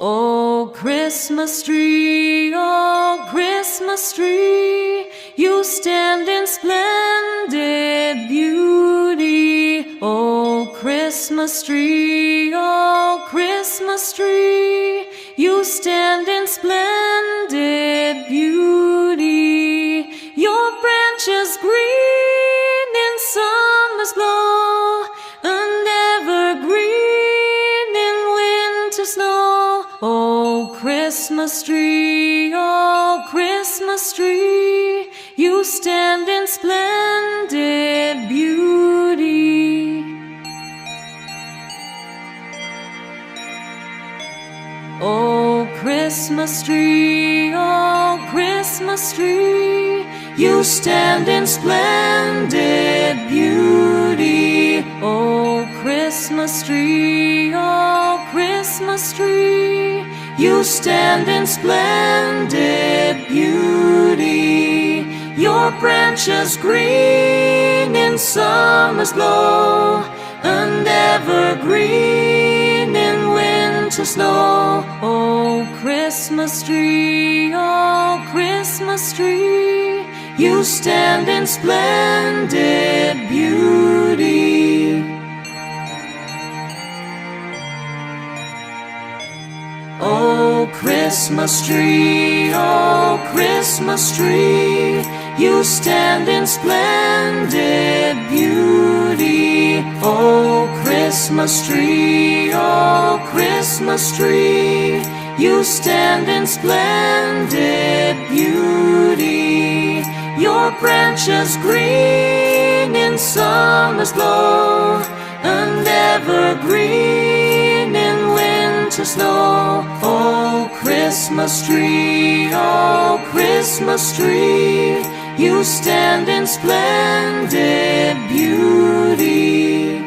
Oh Christmas tree, oh Christmas tree, you stand in splendid beauty. Oh Christmas tree, oh Christmas tree, you stand in splendid beauty. Your branches green in summer's glow, and evergreen in winter's snow. Oh Christmas tree, oh Christmas tree, you stand in splendid beauty. Oh Christmas tree, oh Christmas tree, you stand in splendid beauty. Oh Christmas tree, oh Christmas tree, you stand in splendid beauty. Your branches green in summer's glow, and evergreen in winter's snow. Oh Christmas tree, oh Christmas tree, you stand in splendid beauty. Oh Christmas tree, oh Christmas tree, you stand in splendid beauty. Oh Christmas tree, oh Christmas tree, you stand in splendid beauty. Your branches green in summer's glow, and evergreen in winter's snow. Oh Christmas tree, oh Christmas tree, you stand in splendid beauty.